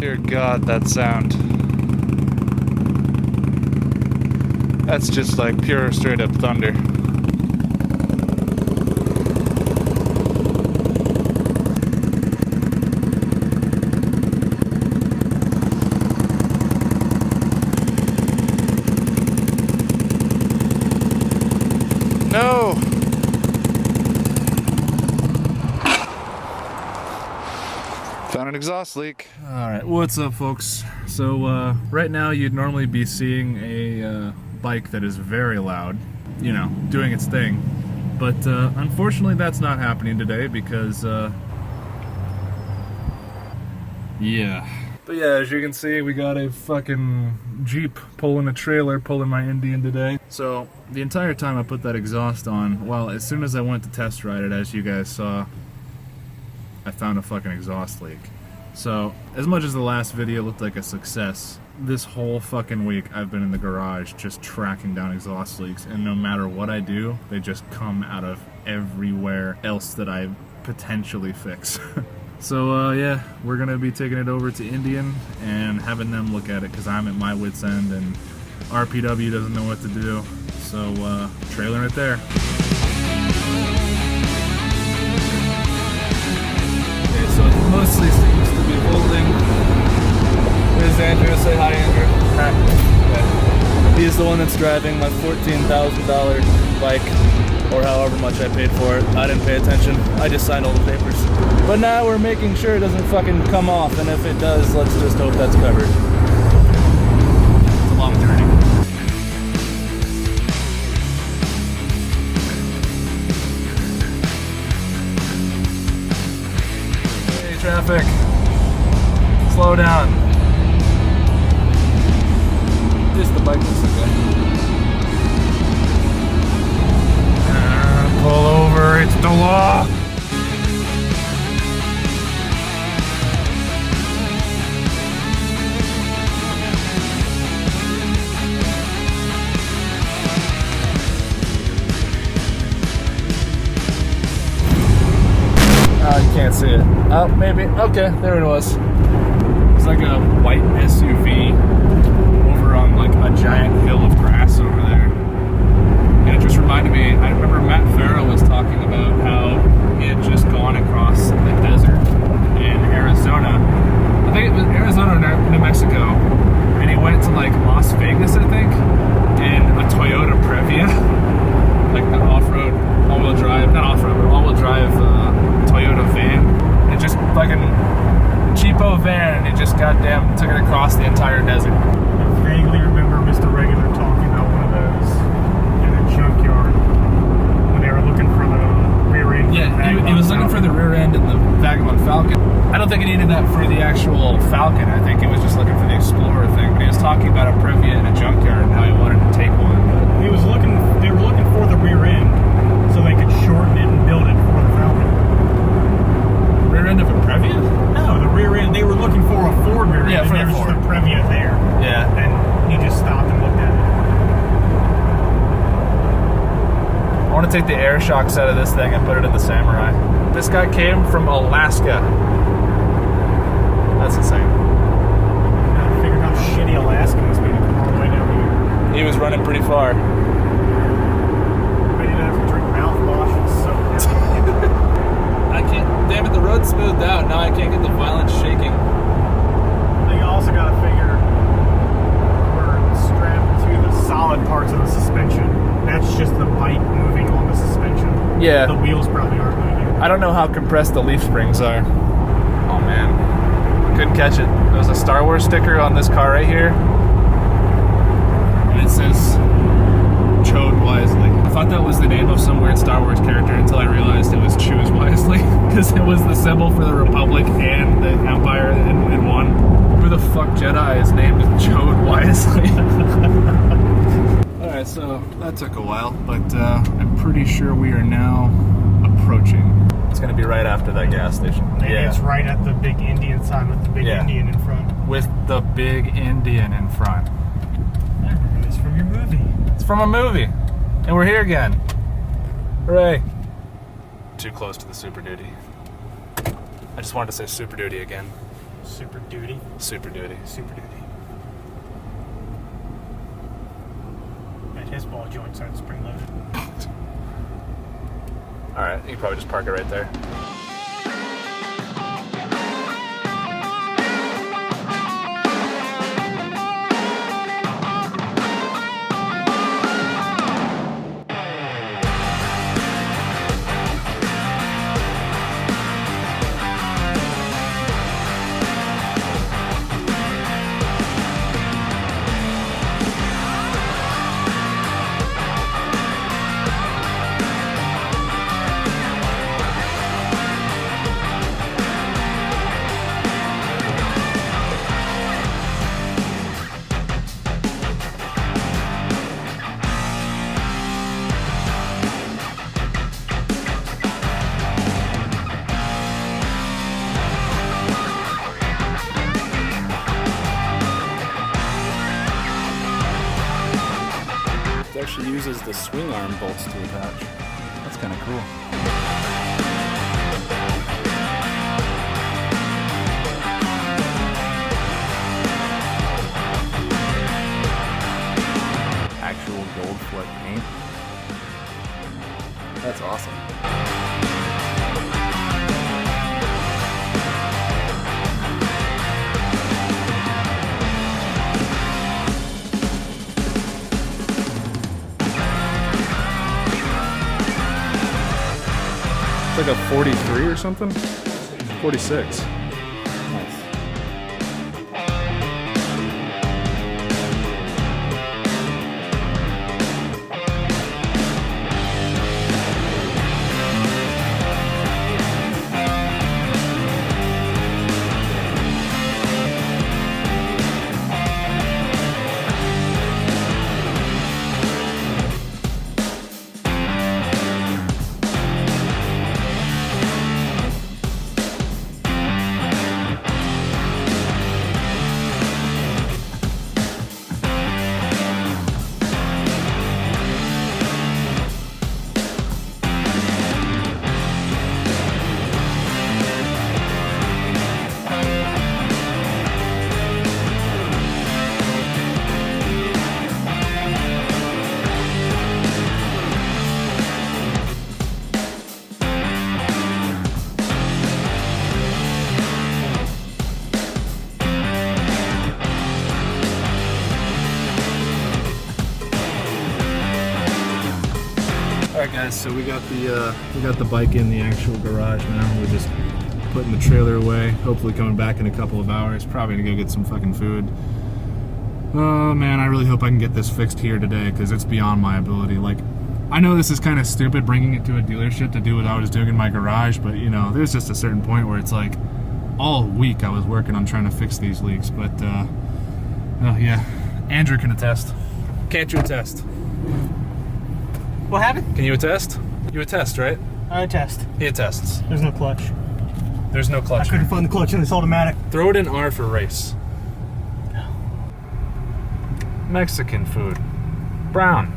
Dear God, that sound. That's just like pure straight up thunder. No! Found an exhaust leak. Alright, what's up folks? So right now you'd normally be seeing a bike that is very loud, you know, doing its thing. But unfortunately that's not happening today because yeah. But yeah, as you can see, we got a fucking Jeep pulling a trailer, pulling my Indian today. So the entire time I put that exhaust on, well, as soon as I went to test ride it, as you guys saw, I found a fucking exhaust leak. So, as much as the last video looked like a success, this whole fucking week I've been in the garage just tracking down exhaust leaks, and no matter what I do, they just come out of everywhere else that I potentially fix. So yeah, we're gonna be taking it over to Indian and having them look at it because I'm at my wit's end and RPW doesn't know what to do. So trailering it there. Okay, so it mostly seems to be holding. There's Andrew. Say hi, Andrew. Hi. Okay. He's the one that's driving my $14,000 bike, or however much I paid for it. I didn't pay attention. I just signed all the papers. But now we're making sure it doesn't fucking come off, and if it does, let's just hope that's covered. It's a long journey. Hey, traffic. Slow down. Just the bike looks okay. Pull over, it's the law! Oh, you can't see it. Oh, maybe. Okay, there it was. It's like a white SUV over on like a giant hill of grass over there. And it just reminded me, I remember Matt Farrow was talking about how he had just gone across the desert in Arizona. I think it was Arizona or New Mexico. And he went to like Las Vegas, I think, in a Toyota Previa. Like the off-road, all-wheel drive, not off-road, but all-wheel drive Toyota van. And it just fucking cheapo van, and he just goddamn took it across the entire desert. I vaguely remember Mr. Regular talking about one of those junkyard when they were looking for the rear end. Yeah, he was looking for the rear end in the Vagabond Falcon. I don't think he needed that for the actual Falcon. I think he was just looking for the Explorer thing. But he was talking about a Previa in a junkyard and how he wanted to take one. But they were looking for the rear end so they could shorten it and build it for the Falcon. Rear end of a Previa? No, the rear end. They were looking for a Ford rear end. Yeah, for and there was Ford. just a Previa there. Yeah. And he just stopped and looked at it. I want to take the air shocks out of this thing and put it in the Samurai. This guy came from Alaska. That's insane. I figured how shitty Alaska must be to come all the way down here. He was running pretty far. Ready to have to drink mouthwash and soak down. I can't. Damn it, the road's smoothed out. Now I can't get the violent shaking. Then you also got to figure we're strapped to the solid parts of the suspension. That's just the bike moving on the suspension. Yeah. The wheels probably aren't moving. I don't know how compressed the leaf springs are. Oh man. Couldn't catch it. There's a Star Wars sticker on this car right here. And it says, Chode Wisely. I thought that was the name of some weird Star Wars character until I realized it was Choose Wisely. Because it was the symbol for the Republic and the Empire in one. Who the fuck Jedi is named Chode Wisely? Alright, so that took a while, but I'm pretty sure we are now approaching. It's going to be right after that gas station. Maybe it's right at the big Indian sign with the big Indian in front. With the big Indian in front. I remember this from your movie. It's from a movie. And we're here again. Hooray. Too close to the Super Duty. I just wanted to say Super Duty again. Super duty. Super duty. Super duty. And his ball joints aren't spring loaded. Alright, you can probably just park it right there. Actually uses the swing arm bolts to attach. That's kind of cool. Actual gold flood paint. That's awesome. It's like a 43 or something? 46. Nice. Alright guys, so we got the bike in the actual garage now. We're just putting the trailer away, hopefully coming back in a couple of hours. Probably gonna go get some fucking food. Oh man, I really hope I can get this fixed here today, because it's beyond my ability. Like, I know this is kind of stupid bringing it to a dealership to do what I was doing in my garage, but you know, there's just a certain point where it's like, all week I was working on trying to fix these leaks, but oh yeah, Andrew can attest. Can't you attest? What happened? Can you attest? You attest, right? I attest. He attests. There's no clutch. There's no clutch. I couldn't find the clutch in this automatic. Throw it in R for race. Mexican food. Brown.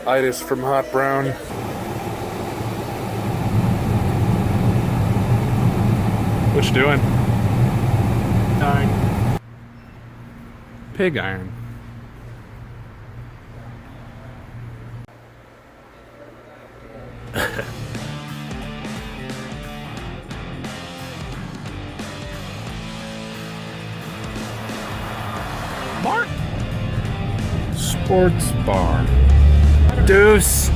Itis from Hot Brown. What you doing? Dying. Pig iron. Mark. Sports bar. Deuce.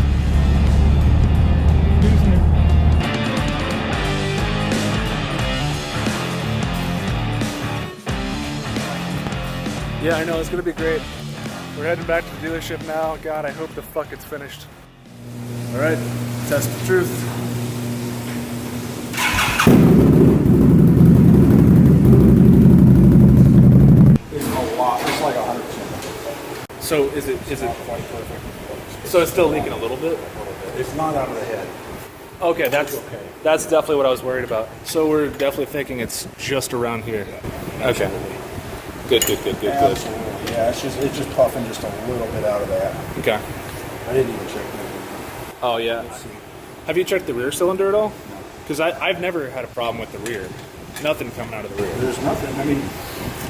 Yeah, I know, it's gonna be great. We're heading back to the dealership now. God, I hope the fuck it's finished. Alright, test the truth. It's a lot, it's like 100%. So is it Quite perfect. so it's still leaking a little bit? It's not out of the head. Okay, that's okay. that's definitely what I was worried about. So we're definitely thinking it's just around here. Okay. Good. Absolutely. Yeah, it's just puffing just a little bit out of that. Okay. I didn't even check that. Oh yeah. Have you checked the rear cylinder at all? Because I've never had a problem with the rear. Nothing coming out of the rear. There's nothing. I mean,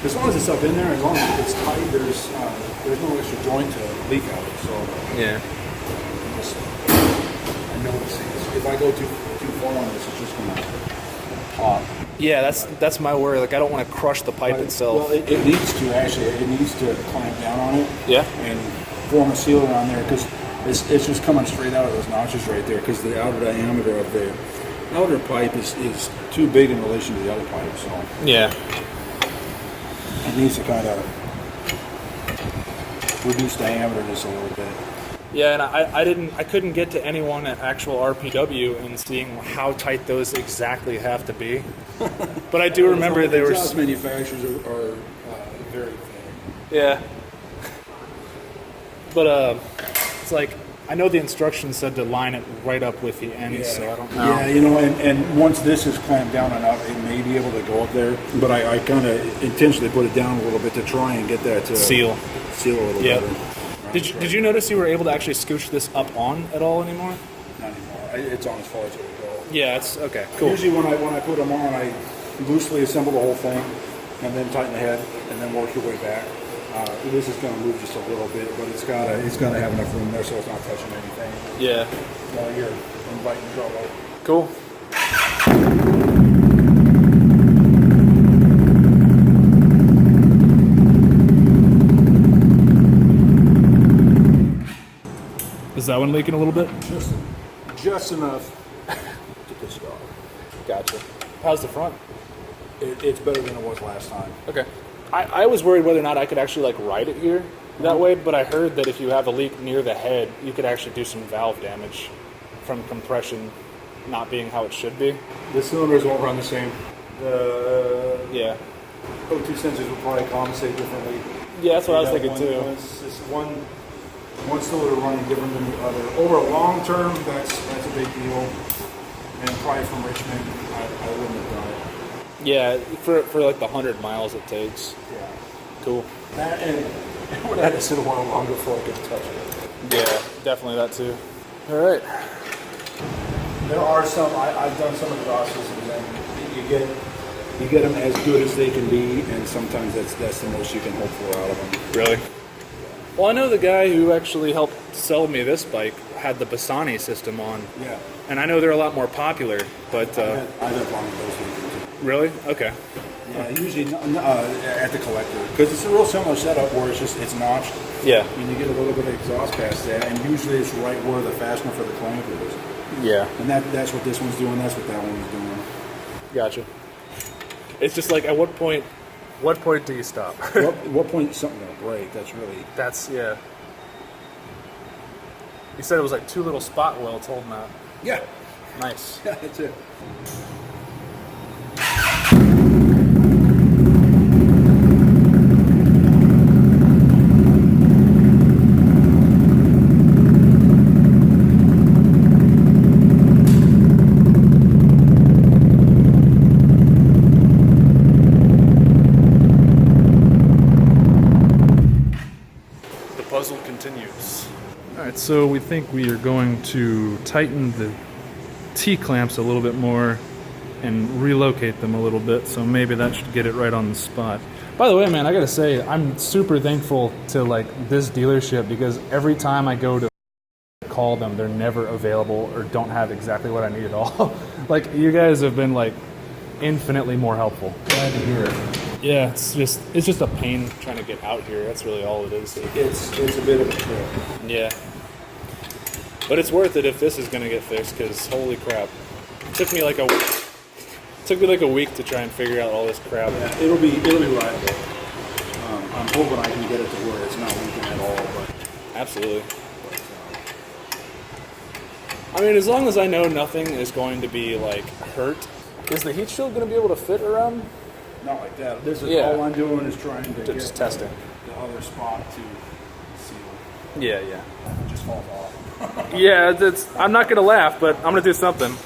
as long as it's up in there, as long as it's tight, there's no extra joint to leak out. So Yeah. I know if I go too far on this, it's just gonna pop. Yeah, that's my worry. Like, I don't want to crush the pipe itself. Well, it needs to actually. It needs to clamp down on it. Yeah. And form a sealer on there because it's just coming straight out of those notches right there because the outer diameter of the outer pipe is too big in relation to the other pipe. So Yeah. it needs to kind of reduce diameter just a little bit. Yeah, and I couldn't get to anyone at actual RPW and seeing how tight those exactly have to be. But I do remember they were. Exhaust manufacturers are very thin. Yeah. But it's like I know the instructions said to line it right up with the end, so I don't know. Yeah, you know, and once this is clamped down enough, it may be able to go up there. But I kind of intentionally put it down a little bit to try and get that to seal a little better. Did you notice you were able to actually scooch this up on at all anymore? Not anymore. It's on as far as it will go. Yeah, it's okay. Cool. Usually when I put them on, I loosely assemble the whole thing, and then tighten the head, and then work your way back. This is going to move just a little bit, but it's got to have enough room there so it's not touching anything. Yeah. While you're inviting trouble. Cool. Is that one leaking a little bit? Just enough to piss it off. Gotcha. How's the front? It's better than it was last time. Okay. I was worried whether or not I could actually like ride it here that way, but I heard that if you have a leak near the head, you could actually do some valve damage from compression not being how it should be. The cylinders won't run the same. Yeah. O2 sensors will probably compensate differently. Yeah, that's what I was thinking too. One cylinder running different than the other. Over a long term, that's a big deal. And probably from Richmond, I wouldn't have done it. Yeah, for like the 100 miles it takes. Yeah. Cool. That and I would have had to sit a while longer before I could touch it. Yeah, definitely that too. All right. There are some. I've done some exhaust systems, and you get them as good as they can be, and sometimes that's the most you can hope for out of them. Really? Well, I know the guy who actually helped sell me this bike had the Bassani system on. Yeah. And I know they're a lot more popular, but I've had one of those things. really? Okay. Yeah, usually at the collector, because it's a real similar setup where it's notched. Yeah. And you get a little bit of exhaust past that, and usually it's right where the fastener for the clamp is. Yeah. And that's what this one's doing. That's what that one's doing. Gotcha. It's just like, at what point do you stop? what point is something gonna break? That's, yeah. You said it was like 2 little spot welds holding that. Yeah. Nice. Yeah, that's it. Puzzle continues. Alright, so we think we are going to tighten the T-clamps a little bit more and relocate them a little bit, so maybe that should get it right on the spot. By the way, man, I gotta say, I'm super thankful to like this dealership because every time I go to call them, they're never available or don't have exactly what I need at all. Like, you guys have been like infinitely more helpful. Glad to hear it. Yeah, it's just a pain trying to get out here. That's really all it is. It's a bit of a trip. Yeah. But it's worth it if this is going to get fixed, because holy crap. It took me like a week to try and figure out all this crap. Yeah, it'll be rideable. I'm hoping I can get it to where it's not leaking at all. But Absolutely. I mean, as long as I know nothing is going to be like hurt, is the heat shield going to be able to fit around? not like that. This is Yeah. all I'm doing is trying to get Just testing. the other spot to seal. Yeah. It just falls off. Yeah, I'm not going to laugh, but I'm going to do something.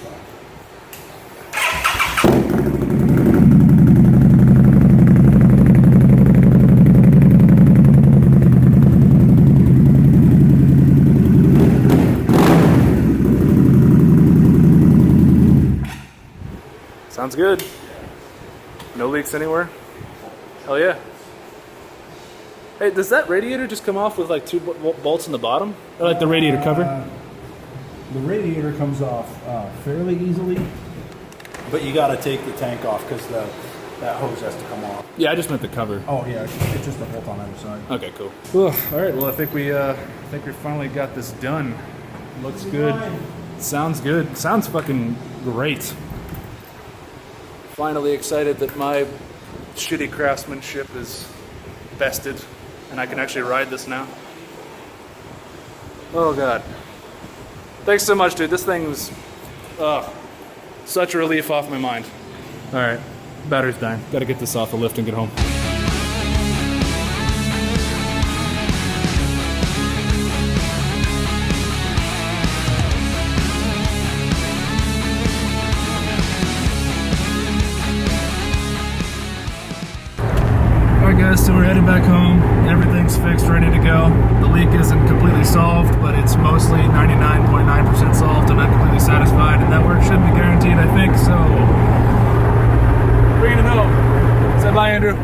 Sounds good. No leaks anywhere? Hell yeah. Hey, does that radiator just come off with like 2 bolts in the bottom? Or like the radiator cover? The radiator comes off fairly easily, but you got to take the tank off because that hose has to come off. Yeah, I just meant the cover. Oh yeah, it's just a bolt on either side. Okay, cool. All right, well I think we finally got this done. Looks good. Sounds good. Sounds fucking great. Finally excited that my shitty craftsmanship is bested and I can actually ride this now. Oh god. Thanks so much, dude. This thing's such a relief off my mind. All right, battery's dying. Got to get this off the lift and get home. Alright guys, so we're heading back home. Everything's fixed, ready to go. The leak isn't completely solved, but it's mostly 99.9% solved, and I'm completely satisfied, and that work should be guaranteed, I think, so... We're gonna know. Say bye, Andrew.